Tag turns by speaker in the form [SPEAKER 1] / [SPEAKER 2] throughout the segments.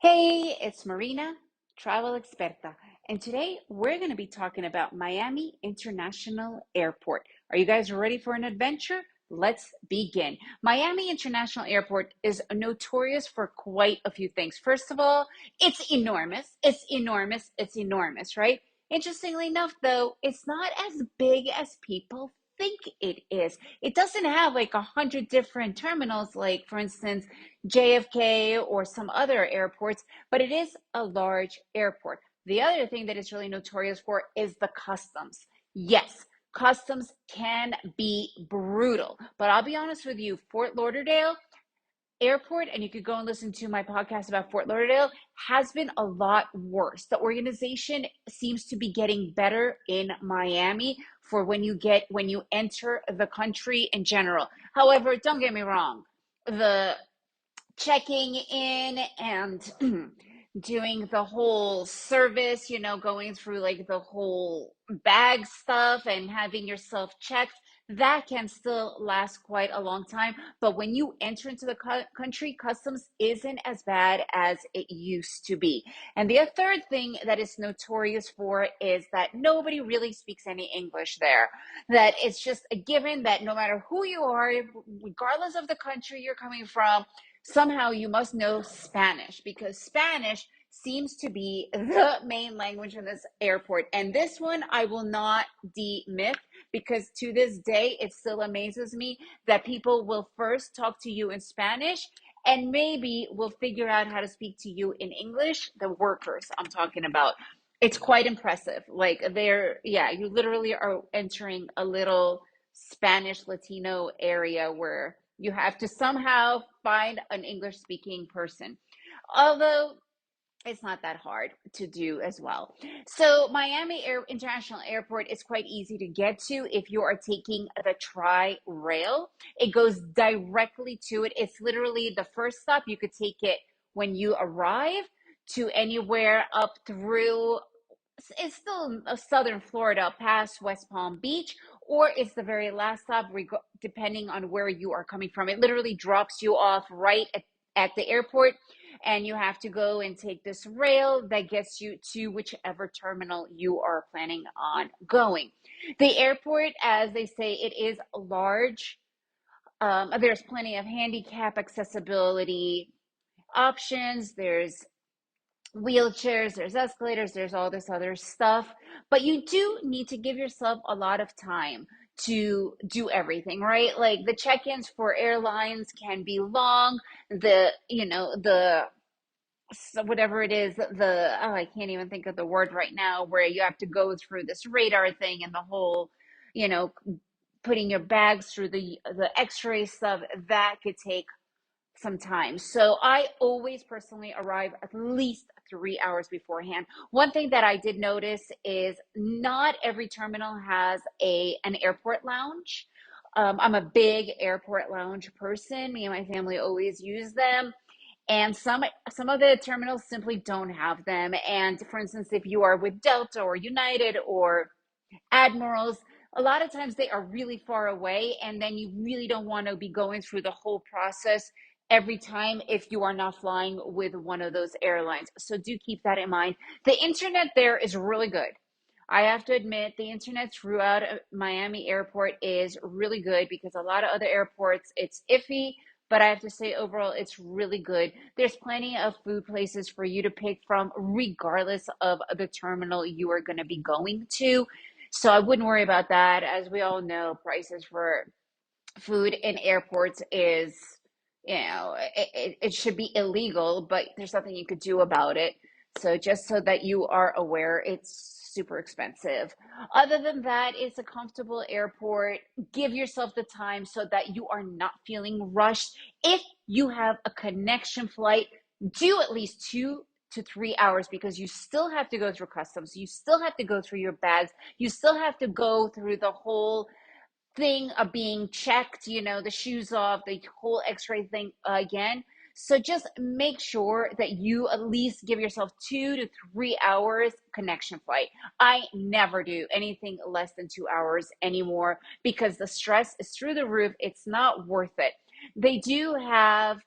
[SPEAKER 1] Hey, it's Marina, travel experta, and today we're going to be talking about Miami International Airport. Are you guys ready for an adventure? Let's begin. Miami International Airport is notorious for quite a few things. First of all, it's enormous. It's enormous. It's enormous, right? Interestingly enough, though, it's not as big as people think it is. It doesn't have like 100 different terminals, like, for instance, JFK or some other airports, but it is a large airport. The other thing that it's really notorious for is the customs. Yes, customs can be brutal, but I'll be honest with you, Fort Lauderdale Airport, and you could go and listen to my podcast about Fort Lauderdale, has been a lot worse. The organization seems to be getting better in Miami for when you enter the country in general. However, don't get me wrong, the checking in and doing the whole service, going through like the whole bag stuff and having yourself checked, that can still last quite a long time. But when you enter into the country, customs isn't as bad as it used to be. And the third thing that is notorious for is that nobody really speaks any English there. That it's just a given that no matter who you are, regardless of the country you're coming from, somehow you must know Spanish because Spanish seems to be the main language in this airport. And this one I will not demyth because to this day, it still amazes me that people will first talk to you in Spanish and maybe will figure out how to speak to you in English, the workers I'm talking about. It's quite impressive. Like yeah, you literally are entering a little Spanish Latino area where you have to somehow find an English speaking person. Although it's not that hard to do as well. So Miami International Airport is quite easy to get to if you are taking the Tri-Rail. It goes directly to it. It's literally the first stop. You could take it when you arrive to anywhere up through, it's still southern Florida past West Palm Beach, or it's the very last stop, depending on where you are coming from. It literally drops you off right at the airport, and you have to go and take this rail that gets you to whichever terminal you are planning on going. The airport, as they say, it is large. There's plenty of handicap accessibility options. There's wheelchairs, there's escalators, there's all this other stuff. But you do need to give yourself a lot of time to do everything, right? Like the check-ins for airlines can be long. Whatever it is, I can't even think of the word right now, where you have to go through this radar thing and the whole, you know, putting your bags through the x-ray stuff, that could take some time. So I always personally arrive at least 3 hours beforehand. One thing that I did notice is not every terminal has an airport lounge. I'm a big airport lounge person. Me and my family always use them. And some of the terminals simply don't have them. And for instance, if you are with Delta or United or Admirals, a lot of times they are really far away, and then you really don't want to be going through the whole process every time if you are not flying with one of those airlines. So do keep that in mind. The internet there is really good. I have to admit, the internet throughout Miami airport is really good because a lot of other airports, it's iffy. But I have to say, overall, it's really good. There's plenty of food places for you to pick from, regardless of the terminal you are going to be going to. So I wouldn't worry about that. As we all know, prices for food in airports is, it should be illegal, but there's nothing you could do about it. So just so that you are aware, it's super expensive. Other than that, it's a comfortable airport. Give yourself the time so that you are not feeling rushed. If you have a connection flight, do at least 2 to 3 hours because you still have to go through customs. You still have to go through your bags. You still have to go through the whole thing of being checked, the shoes off, the whole x-ray thing again. So just make sure that you at least give yourself 2 to 3 hours connection flight. I never do anything less than 2 hours anymore because the stress is through the roof. It's not worth it. They do have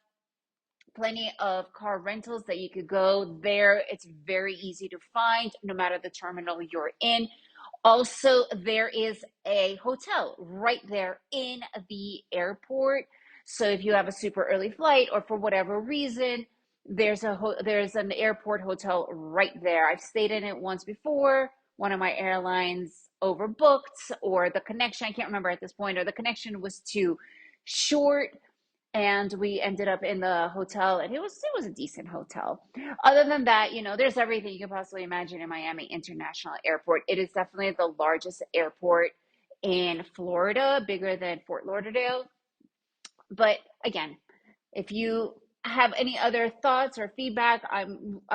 [SPEAKER 1] plenty of car rentals that you could go there. It's very easy to find no matter the terminal you're in. Also, there is a hotel right there in the airport. So if you have a super early flight or for whatever reason, there's an airport hotel right there. I've stayed in it once before. One of my airlines overbooked, or the connection, I can't remember at this point, or the connection was too short, and we ended up in the hotel, and it was a decent hotel. Other than that, there's everything you can possibly imagine in Miami International Airport. It is definitely the largest airport in Florida, bigger than Fort Lauderdale. But again, if you have any other thoughts or feedback, I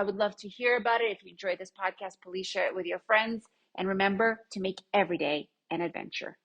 [SPEAKER 1] would love to hear about it. If you enjoyed this podcast, please share it with your friends, and remember to make every day an adventure.